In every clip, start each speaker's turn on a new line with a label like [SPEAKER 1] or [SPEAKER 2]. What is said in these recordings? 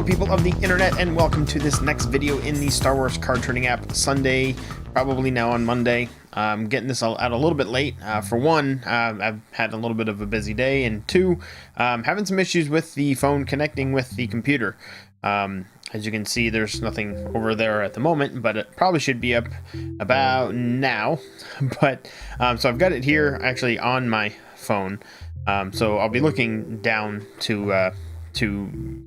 [SPEAKER 1] Hello people of the internet, and welcome to this next video in the Star Wars card trading app. Sunday, probably now on Monday. I'm getting this out a little bit late. For one, I've had a little bit of a busy day, and two, having some issues with the phone connecting with the computer. As you can see, there's nothing over there at the moment, but it probably should be up about now. But so I've got it here actually on my phone. So I'll be looking down to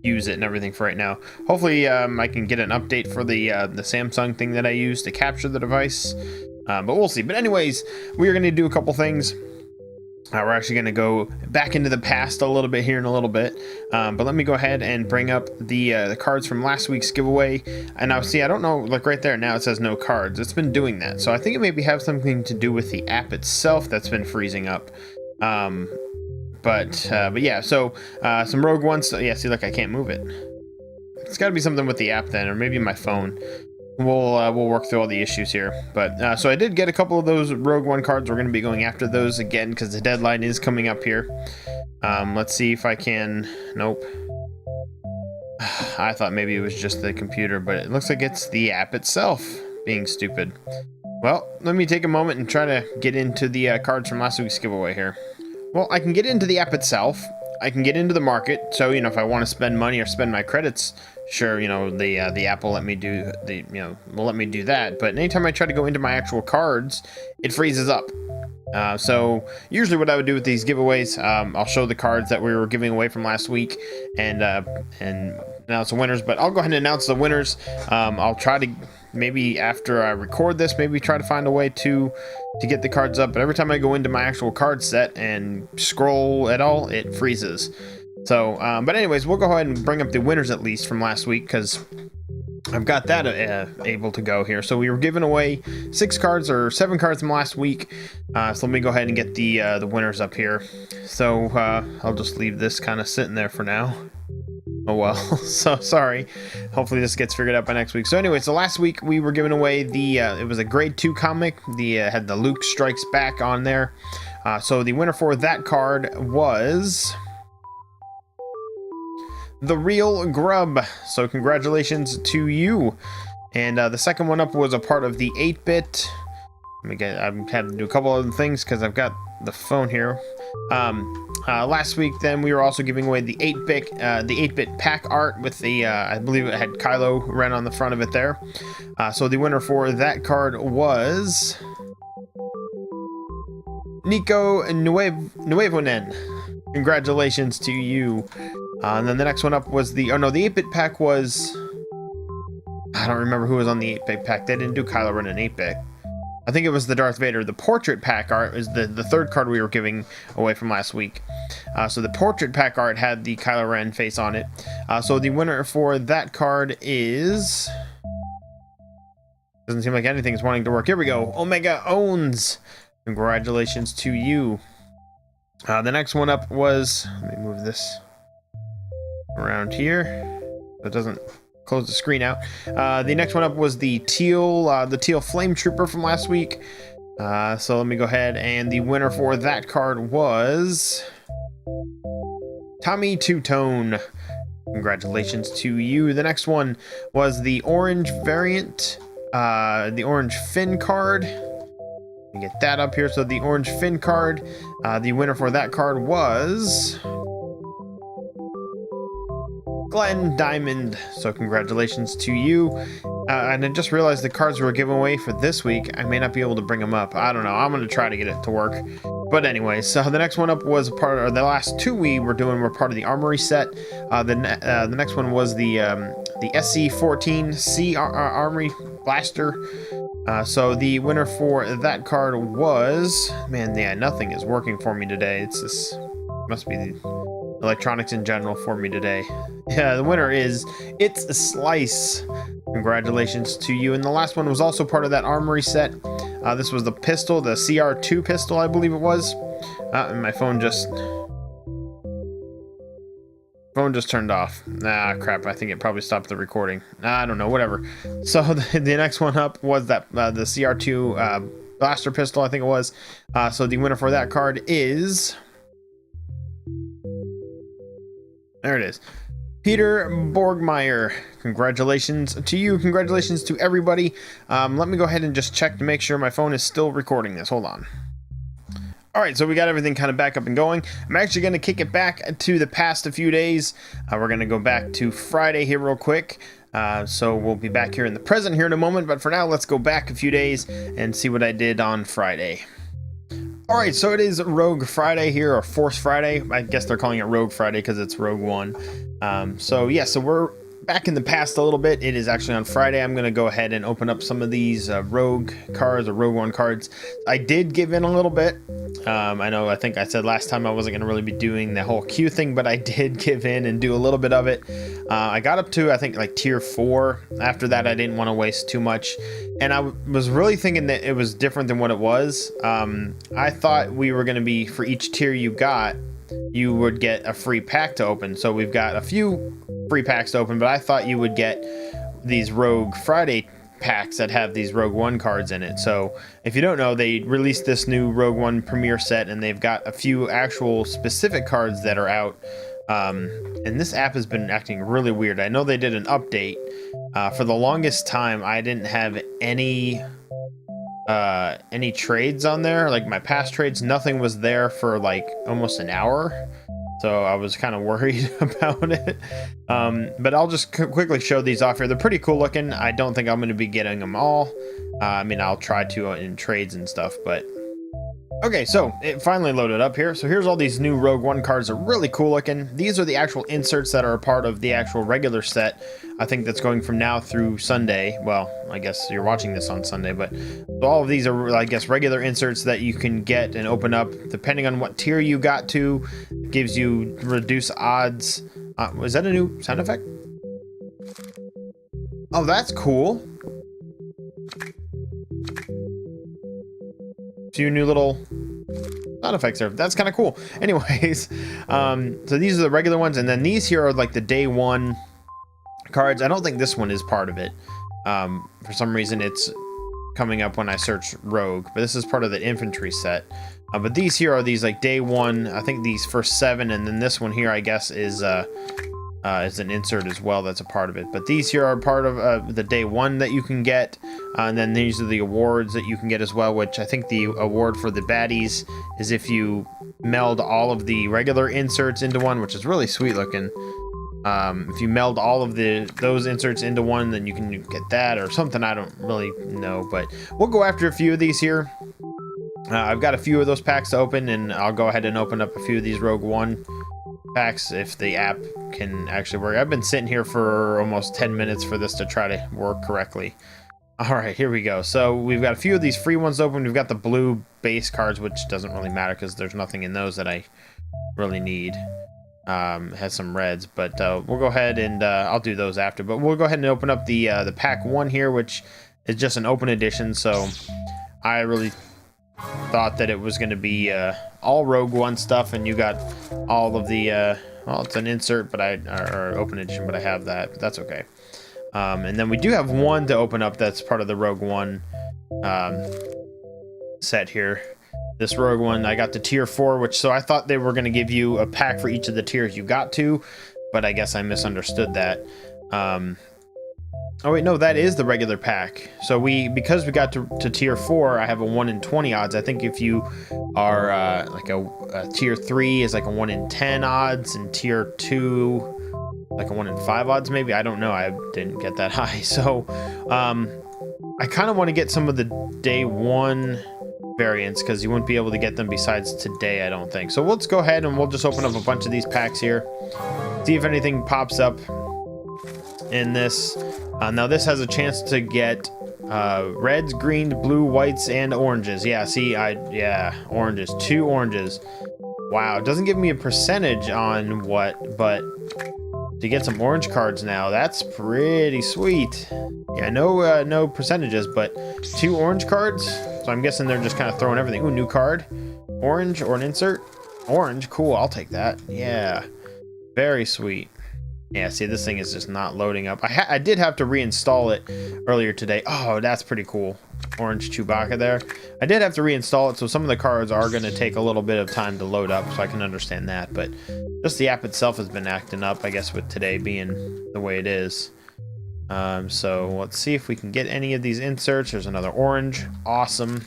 [SPEAKER 1] use it and everything for right now. Hopefully I can get an update for the Samsung thing that I use to capture the device, but we'll see. But anyways, we're going to do a couple things. We're actually going to go back into the past a little bit here in a little bit, but let me go ahead and bring up the cards from last week's giveaway. And now see, I don't know, like right there now it says no cards. It's been doing that, so I think it maybe have something to do with the app itself that's been freezing up. But yeah, so some Rogue Ones. So, yeah, see, look, I can't move it. It's got to be something with the app then, or maybe my phone. We'll work through all the issues here. But so I did get a couple of those Rogue One cards. We're going to be going after those again because the deadline is coming up here. Let's see if I can. Nope. I thought maybe it was just the computer, but it looks like it's the app itself being stupid. Well, let me take a moment and try to get into the cards from last week's giveaway here. Well, I can get into the app itself. I can get into the market. So, you know, if I want to spend money or spend my credits, sure, you know, the app will let me do will let me do that. But anytime I try to go into my actual cards, it freezes up. So usually what I would do with these giveaways, I'll show the cards that we were giving away from last week and announce the winners. But I'll go ahead and announce the winners. I'll try to, maybe after I record this, maybe try to find a way to get the cards up. But every time I go into my actual card set and scroll at all, it freezes. So, but anyways, we'll go ahead and bring up the winners at least from last week, because I've got that able to go here. So we were giving away 7 cards from last week. So let me go ahead and get the winners up here. So I'll just leave this kind of sitting there for now. Oh well, so sorry. Hopefully this gets figured out by next week. So anyway, so last week we were giving away the it was a grade 2 comic. The had the Luke Strikes Back on there. So the winner for that card was The Real Grub. So congratulations to you. And the second one up was a part of the 8-bit. I've had to do a couple other things because I've got the phone here. Last week then we were also giving away the 8-bit pack art with the I believe it had Kylo Ren on the front of it there. So the winner for that card was Nico Nuevonen. Congratulations to you. And then the next one up was the 8-bit pack was, I don't remember who was on the 8-bit pack. They didn't do Kylo Ren in 8-bit. I think it was the Darth Vader. The portrait pack art is the third card we were giving away from last week. So the portrait pack art had the Kylo Ren face on it. So the winner for that card is, doesn't seem like anything's wanting to work. Here we go. Omega Owns. Congratulations to you. The next one up was, let me move this around here so it doesn't close the screen out. The next one up was the teal Flame Trooper from last week. So let me go ahead, and the winner for that card was Tommy Two-Tone. Congratulations to you. The next one was the orange variant, the orange Finn card. Let me get that up here. So the orange Finn card, the winner for that card was Glenn Diamond. So congratulations to you. And I just realized the cards we were giving away for this week, I may not be able to bring them up. I don't know. I'm going to try to get it to work. But anyways, so the next one up was the last two we were doing were part of the Armory set. The next one was the SC-14C Armory Blaster. So the winner for that card was, man, yeah, nothing is working for me today. It's this, must be the electronics in general for me today. Yeah, the winner is It's a Slice. Congratulations to you. And the last one was also part of that Armory set. This was the pistol, the CR2 pistol, I believe it was. And my phone just turned off. Ah, crap. I think it probably stopped the recording. I don't know, whatever. So the next one up was that the CR2 blaster pistol, I think it was. So the winner for that card is, there it is, Peter Borgmeyer, congratulations to you. Congratulations to everybody. Let me go ahead and just check to make sure my phone is still recording this. Hold on. All right, so we got everything kind of back up and going. I'm actually going to kick it back to the past a few days. We're going to go back to Friday here real quick. So we'll be back here in the present here in a moment. But for now, let's go back a few days and see what I did on Friday. All right, so it is Rogue Friday here, or Force Friday. I guess they're calling it Rogue Friday because it's Rogue One. So we're back in the past a little bit. It is actually on Friday. I'm going to go ahead and open up some of these Rogue cards or Rogue One cards. I did give in a little bit. I think I said last time I wasn't going to really be doing the whole queue thing, but I did give in and do a little bit of it. I got up to, I think, like tier 4. After that, I didn't want to waste too much. And I was really thinking that it was different than what it was. I thought we were going to be, for each tier you got, you would get a free pack to open. So we've got a few free packs to open, but I thought you would get these Rogue Friday packs that have these Rogue One cards in it. So if you don't know, they released this new Rogue One Premier set, and they've got a few actual specific cards that are out. And this app has been acting really weird. I know they did an update. For the longest time, I didn't have any trades on there. Like my past trades, nothing was there for like almost an hour. So I was kind of worried about it. But I'll just quickly show these off here. They're pretty cool looking. I don't think I'm going to be getting them all. I'll try to in trades and stuff, but okay, so it finally loaded up here. So here's all these new Rogue One cards. They're really cool looking. These are the actual inserts that are a part of the actual regular set. I think that's going from now through Sunday. Well, I guess you're watching this on Sunday, but all of these are, I guess, regular inserts that you can get and open up depending on what tier you got to. It gives you reduced odds. Was that a new sound effect? Oh, that's cool. Few new little sound effects there. That's kind of cool. Anyways, so these are the regular ones, and then these here are like the day 1 cards. I don't think this one is part of it. For some reason it's coming up when I search Rogue, but this is part of the infantry set. But these here are these like day 1. I think these first 7, and then this one here I guess is an insert as well that's a part of it. But these here are part of the day 1 that you can get, and then these are the awards that you can get as well, which I think the award for the baddies is if you meld all of the regular inserts into one, which is really sweet looking. If you meld all of those inserts into one, then you can get that or something. I don't really know, but we'll go after a few of these here. I've got a few of those packs to open, and I'll go ahead and open up a few of these Rogue One packs if the app can actually work. I've been sitting here for almost 10 minutes for this to try to work correctly. All right, here we go. So we've got a few of these free ones open. We've got the blue base cards, which doesn't really matter because there's nothing in those that I really need. It has some reds, but we'll go ahead and I'll do those after. But we'll go ahead and open up the pack 1 here, which is just an open edition. So I really thought that it was going to be all Rogue One stuff, and you got all of the well, it's an insert, but or open edition, but I have that, but that's okay. And then we do have one to open up that's part of the Rogue One set here. This Rogue One, I got to tier 4, which, so I thought they were going to give you a pack for each of the tiers you got to, but I guess I misunderstood that. Oh wait, no, that is the regular pack. So because we got to tier 4, I have a 1 in 20 odds. I think if you are like a tier 3 is like a 1 in 10 odds, and tier 2 like a 1 in 5 odds maybe. I don't know. I didn't get that high. So I kind of want to get some of the day 1 variants because you wouldn't be able to get them besides today, I don't think. So let's go ahead and we'll just open up a bunch of these packs here, see if anything pops up in this. Now this has a chance to get reds, greens, blue, whites, and oranges. Yeah, see, oranges, 2 oranges. Wow, it doesn't give me a percentage on what, but to get some orange cards now, that's pretty sweet. Yeah, no percentages, but 2 orange cards. So I'm guessing they're just kind of throwing everything. Ooh, new card, orange or an insert. Orange, cool, I'll take that. Yeah, very sweet. Yeah, see, this thing is just not loading up. I did have to reinstall it earlier today. Oh, that's pretty cool. Orange Chewbacca there. I did have to reinstall it, so some of the cards are going to take a little bit of time to load up, so I can understand that. But just the app itself has been acting up, I guess, with today being the way it is. So let's see if we can get any of these inserts. There's another orange. Awesome.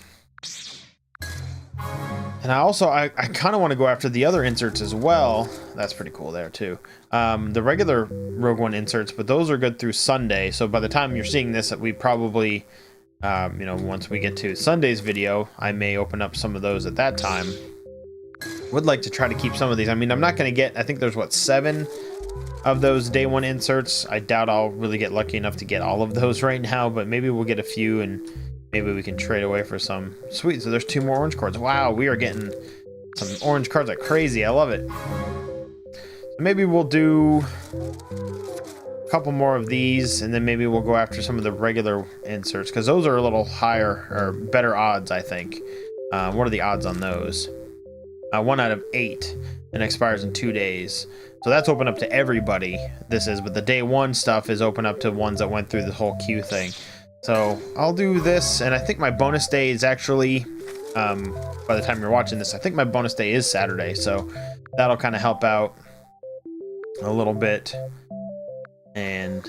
[SPEAKER 1] And I kind of want to go after the other inserts as well. That's pretty cool there too. The regular Rogue One inserts, but those are good through Sunday. So by the time you're seeing this, we probably, you know, once we get to Sunday's video, I may open up some of those at that time. Would like to try to keep some of these. I mean, I'm not going to get, I think there's what, 7 of those day one inserts. I doubt I'll really get lucky enough to get all of those right now, but maybe we'll get a few and maybe we can trade away for some. Sweet, so there's 2 more orange cards. Wow, we are getting some orange cards like crazy. I love it. So maybe we'll do a couple more of these, and then maybe we'll go after some of the regular inserts, because those are a little higher, or better odds, I think. What are the odds on those? 1 out of 8, and expires in 2 days. So that's open up to everybody, this is, but the day one stuff is open up to ones that went through the whole queue thing. So I'll do this, and I think my bonus day is actually, by the time you're watching this, I think my bonus day is Saturday, so that'll kind of help out a little bit. And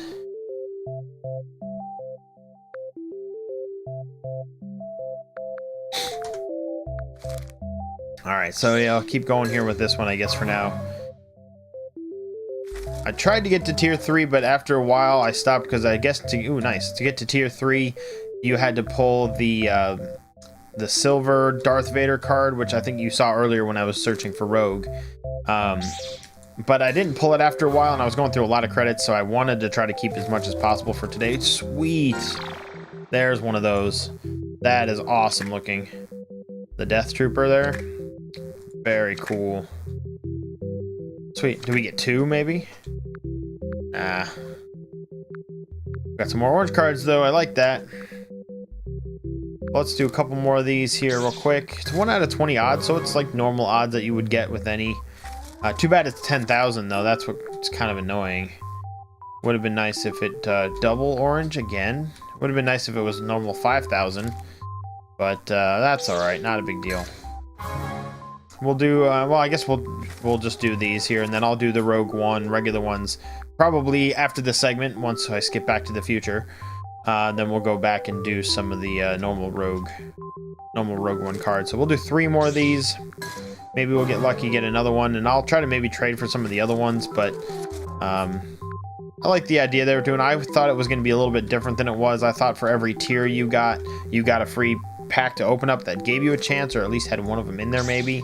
[SPEAKER 1] all right, so yeah, I'll keep going here with this one, I guess, for now. I tried to get to tier 3, but after a while I stopped, because I guess to get to tier 3, you had to pull the silver Darth Vader card, which I think you saw earlier when I was searching for Rogue. But I didn't pull it after a while, and I was going through a lot of credits, so I wanted to try to keep as much as possible for today. Sweet. There's one of those. That is awesome looking. The Death Trooper there. Very cool. Sweet. Do we get 2, maybe? Got some more orange cards, though. I like that. Let's do a couple more of these here real quick. It's 1 out of 20 odds, so it's like normal odds that you would get with any. Too bad it's 10,000, though. That's what's kind of annoying. Would have been nice if it double orange again. Would have been nice if it was normal 5,000. But that's all right. Not a big deal. We'll do, well, I guess we'll just do these here, and then I'll do the Rogue One, regular ones, probably after the segment, once I skip back to the future. Then we'll go back and do some of the normal Rogue One cards. So we'll do 3 more of these. Maybe we'll get lucky, get another one, and I'll try to maybe trade for some of the other ones, but I like the idea they were doing. I thought it was going to be a little bit different than it was. I thought for every tier you got a free pack to open up that gave you a chance, or at least had one of them in there maybe.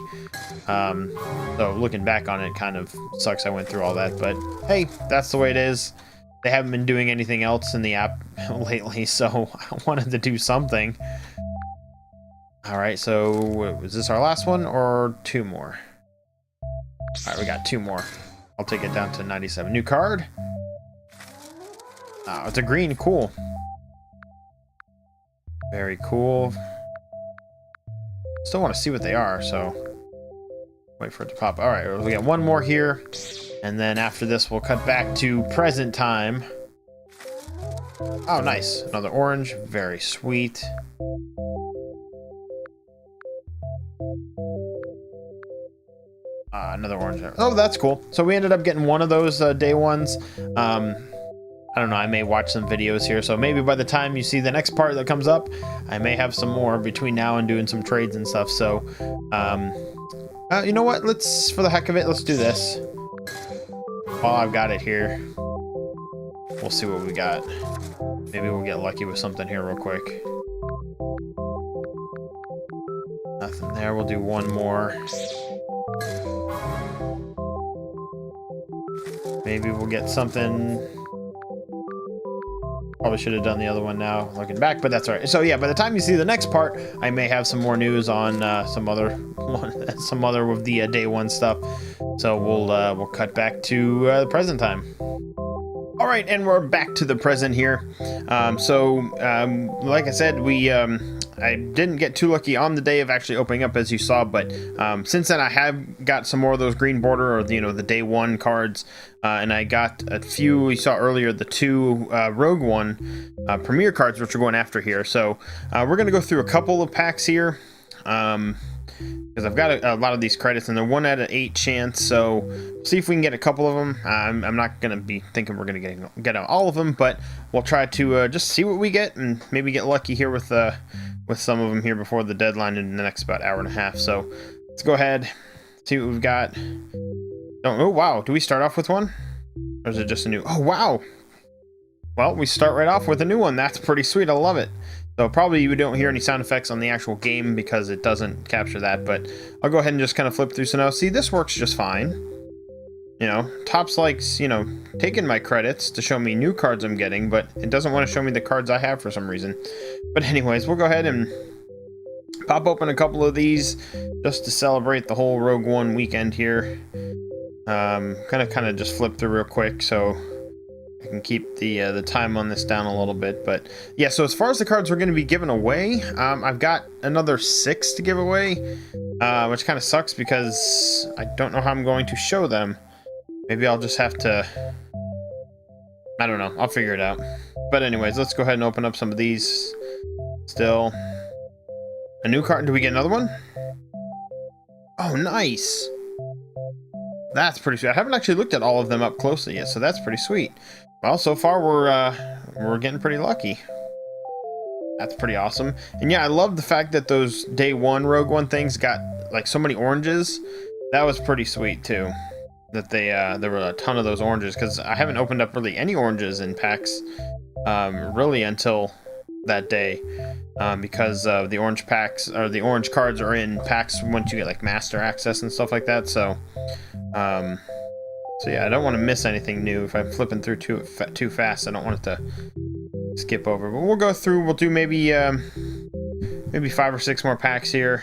[SPEAKER 1] So looking back on it, kind of sucks I went through all that, but hey, that's the way it is. They haven't been doing anything else in the app lately, so I wanted to do something. All right, so was this our last one or 2 more? All right, we got 2 more. I'll take it down to 97. New card. Oh, it's a green. Cool. Very cool. Still want to see what they are, so wait for it to pop. All right, we got 1 more here, and then after this, we'll cut back to present time. Oh, nice. Another orange. Very sweet. Another orange there. Oh, that's cool. So we ended up getting 1 of those day ones. I don't know, I may watch some videos here, so maybe by the time you see the next part that comes up, I may have some more between now and doing some trades and stuff. So you know what, let's, for the heck of it, let's do this while I've got it here. We'll see what we got. Maybe we'll get lucky with something here real quick. Nothing there. We'll do 1 more. Maybe we'll get something. Probably should have done the other one now, looking back, but that's all right. So yeah, by the time you see the next part, I may have some more news on some other of the day one stuff. So we'll cut back to the present time. All right, and we're back to the present here. Like I said, we I didn't get too lucky on the day of actually opening up, as you saw, but since then I have got some more of those green border, or the day one cards, and I got a few. You saw earlier the two Rogue One Premier cards, which we're going after here. So we're going to go through a couple of packs here. Because I've got a lot of these credits, and they're 1 out of 8 chance, so see if we can get a couple of them. I'm not going to be thinking we're going to get all of them, but we'll try to just see what we get, and maybe get lucky here with some of them here before the deadline in the next about hour and a half. So let's go ahead, see what we've got. Oh, wow, do we start off with one? Or is it just a new? Oh, wow! Well, we start right off with a new one. That's pretty sweet. I love it. So probably you don't hear any sound effects on the actual game because it doesn't capture that, but I'll go ahead and just kind of flip through. So now, see, this works just fine. Topps likes, taking my credits to show me new cards I'm getting, but it doesn't want to show me the cards I have for some reason. But anyways, we'll go ahead and pop open a couple of these just to celebrate the whole Rogue One weekend here. Kind of just flip through real quick so I can keep the time on this down a little bit. But yeah, so as far as the cards we're going to be giving away, I've got another 6 to give away, which kind of sucks because I don't know how I'm going to show them. Maybe I'll just have to, I don't know, I'll figure it out. But anyways, let's go ahead and open up some of these. Still a new card. Do we get another one? Oh, nice. That's pretty sweet. I haven't actually looked at all of them up closely yet, so that's pretty sweet. Well, so far we're getting pretty lucky. That's pretty awesome. And yeah, I love the fact that those day one Rogue One things got like so many oranges. That was pretty sweet too. That there were a ton of those oranges, because I haven't opened up really any oranges in packs really until that day, because the orange packs, or the orange cards, are in packs once you get like master access and stuff like that. So yeah, I don't want to miss anything new. If I'm flipping through too fast, I don't want it to skip over. But we'll go through. We'll do maybe 5 or 6 more packs here.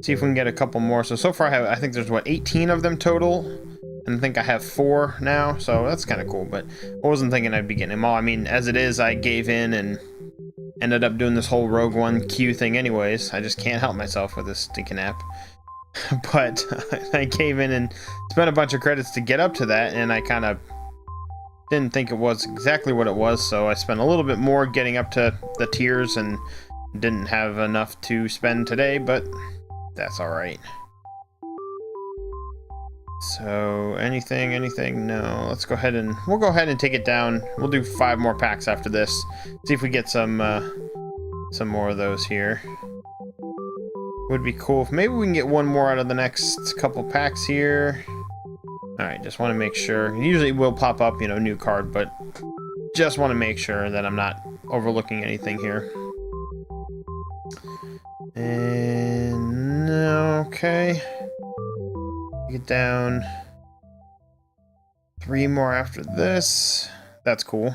[SPEAKER 1] See if we can get a couple more. So far I think there's 18 of them total, and I think I have 4 now. So that's kind of cool. But I wasn't thinking I'd be getting them all. I mean, as it is, I gave in and ended up doing this whole Rogue One queue thing anyways. I just can't help myself with this stinking app. But I gave in and spent a bunch of credits to get up to that, and I kind of didn't think it was exactly what it was, so I spent a little bit more getting up to the tiers and didn't have enough to spend today, but that's alright. So anything? No. We'll go ahead and take it down. We'll do 5 more packs after this. See if we get some more of those here. Would be cool if maybe we can get one more out of the next couple packs here. Alright, just want to make sure. Usually it will pop up, new card, but just want to make sure that I'm not overlooking anything here. And okay. Get down 3 more after this. That's cool.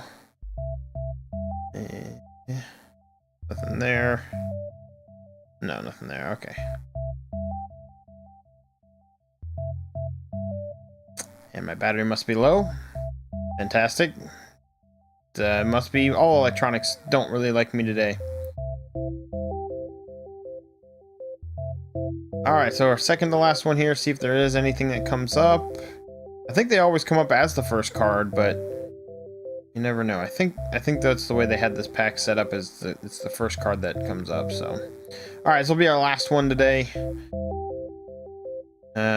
[SPEAKER 1] And nothing there. No, nothing there. Okay. And my battery must be low. Fantastic. Must be all electronics don't really like me today. Alright, so our second to last one here. See if there is anything that comes up. I think they always come up as the first card, but you never know. I think that's the way they had this pack set up, is it's the first card that comes up. So, all right, this will be our last one today.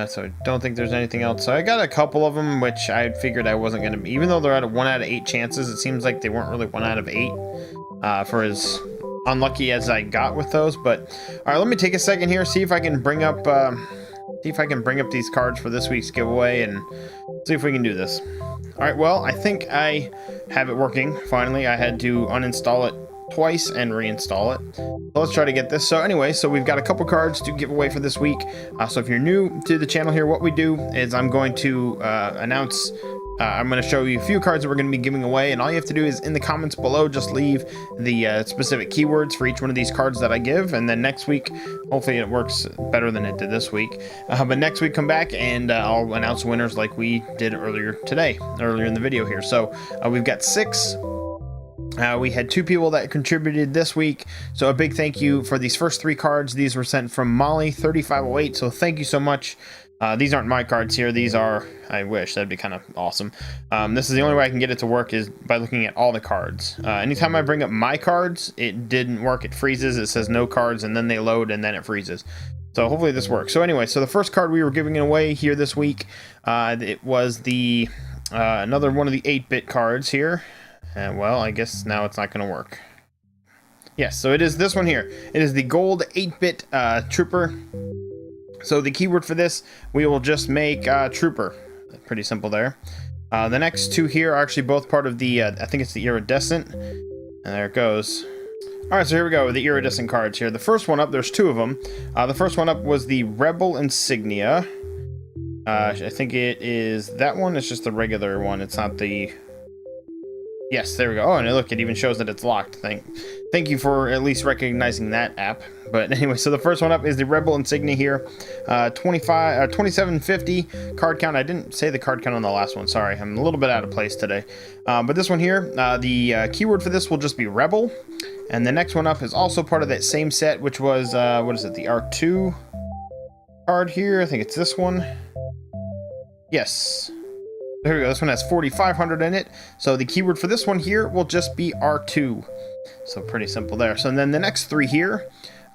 [SPEAKER 1] So I don't think there's anything else. So I got a couple of them, which I figured I wasn't going to be. Even though they're at a 1 out of 8 chances, it seems like they weren't really 1 out of 8 for as unlucky as I got with those. But all right, let me take a second here, see if I can bring up these cards for this week's giveaway, and see if we can do this. All right, well, I think I have it working. Finally, I had to uninstall it twice and reinstall it. So let's try to get this. So anyway, so we've got a couple cards to give away for this week. So if you're new to the channel here, what we do is I'm going to announce I'm going to show you a few cards that we're going to be giving away, and all you have to do is in the comments below just leave the specific keywords for each one of these cards that I give, and then next week, hopefully it works better than it did this week, but next week come back and I'll announce winners like we did earlier in the video here. So we've got 6 We had 2 people that contributed this week, so a big thank you for these first 3 cards. These were sent from Molly 3508, so thank you so much. These aren't my cards here. These are, I wish, that'd be kind of awesome. This is the only way I can get it to work is by looking at all the cards. Anytime I bring up my cards, it didn't work. It freezes. It says no cards, and then they load, and then it freezes. So hopefully this works. So anyway, so the first card we were giving away here this week, it was the another one of the 8-bit cards here. Well, I guess now it's not going to work. Yes, so it is this one here. It is the gold 8-bit trooper. So the keyword for this, we will just make trooper. Pretty simple there. The next 2 here are actually both part of the, I think it's the iridescent. And there it goes. All right, so here we go with the iridescent cards here. The first one up, there's 2 of them. The first one up was the Rebel Insignia. I think it is that one. It's just the regular one. It's not the... Yes, there we go. Oh, and look, it even shows that it's locked. Thank you for at least recognizing that app. But anyway, so the first one up is the Rebel Insignia here. 2750 card count. I didn't say the card count on the last one. Sorry, I'm a little bit out of place today. But this one here, the keyword for this will just be Rebel. And the next one up is also part of that same set, which was, what is it, the R2 card here? I think it's this one. Yes. There we go. This one has 4,500 in it. So the keyword for this one here will just be R2. So pretty simple there. So then the next 3 here,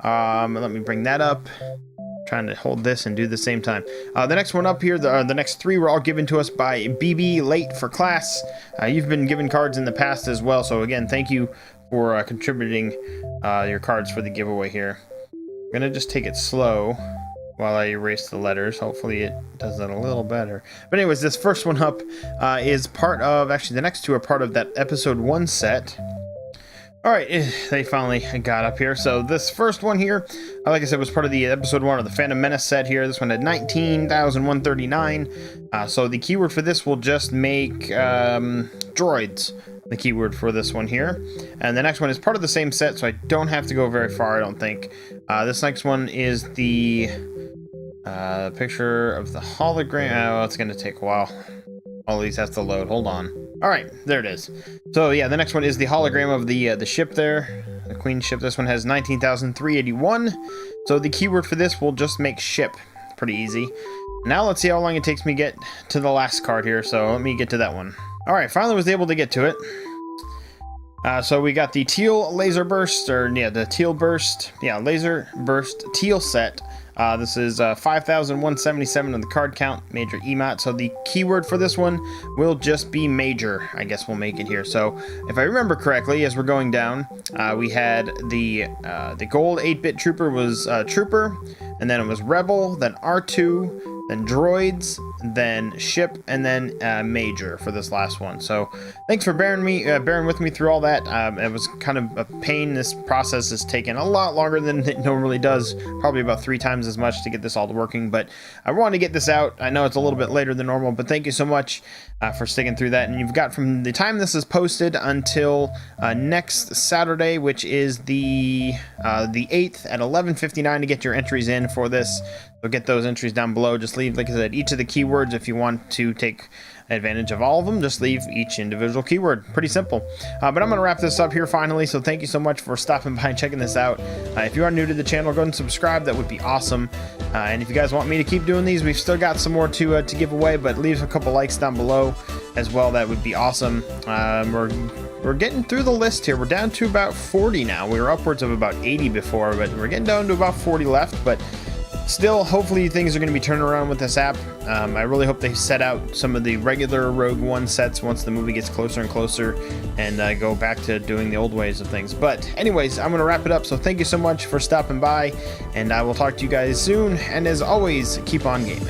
[SPEAKER 1] let me bring that up. I'm trying to hold this and do the same time. The next one up here, the next 3 were all given to us by BB Late for Class. You've been given cards in the past as well. So again, thank you for contributing your cards for the giveaway here. I'm going to just take it slow while I erase the letters. Hopefully it does that a little better. But anyways, this first one up is part of, actually the next 2 are part of that episode 1 set. All right, they finally got up here. So this first one here, like I said, was part of the episode 1 of the Phantom Menace set here. This one had 19,139. So the keyword for this will just make droids, the keyword for this one here. And the next one is part of the same set, so I don't have to go very far, I don't think. This next one is the picture of the hologram. Oh, it's going to take a while. All these has to load. Hold on. All right, there it is. So yeah, the next one is the hologram of the ship there, the Queen ship. This one has 19,381. So the keyword for this will just make ship. Pretty easy. Now let's see how long it takes me to get to the last card here. So let me get to that one. All right, finally was able to get to it. So we got the teal laser burst, or yeah, the teal burst, yeah, laser burst teal set. This is 5,177 on the card count, major EMOT. So the keyword for this one will just be major. I guess we'll make it here. So if I remember correctly, as we're going down, we had the gold 8-bit trooper was trooper, and then it was rebel, then R2, then droids, then ship, and then major for this last one. So thanks for bearing with me through all that. It was kind of a pain. This process has taken a lot longer than it normally does, probably about 3 times as much to get this all working, but I wanted to get this out. I know it's a little bit later than normal, but thank you so much for sticking through that. And you've got from the time this is posted until next Saturday, which is the 8th at 11:59 to get your entries in for this. So get those entries down below. Just leave, like I said, each of the keywords. If you want to take advantage of all of them, just leave each individual keyword. Pretty simple. But I'm going to wrap this up here finally. So thank you so much for stopping by and checking this out. If you are new to the channel, go ahead and subscribe. That would be awesome. And if you guys want me to keep doing these, we've still got some more to give away, but leave a couple likes down below as well. That would be awesome. We're getting through the list here. We're down to about 40 now. We were upwards of about 80 before, but we're getting down to about 40 left. But still, hopefully things are going to be turning around with this app. I really hope they set out some of the regular Rogue One sets once the movie gets closer and closer, and go back to doing the old ways of things. But anyways, I'm going to wrap it up. So thank you so much for stopping by, and I will talk to you guys soon. And as always, keep on gaming.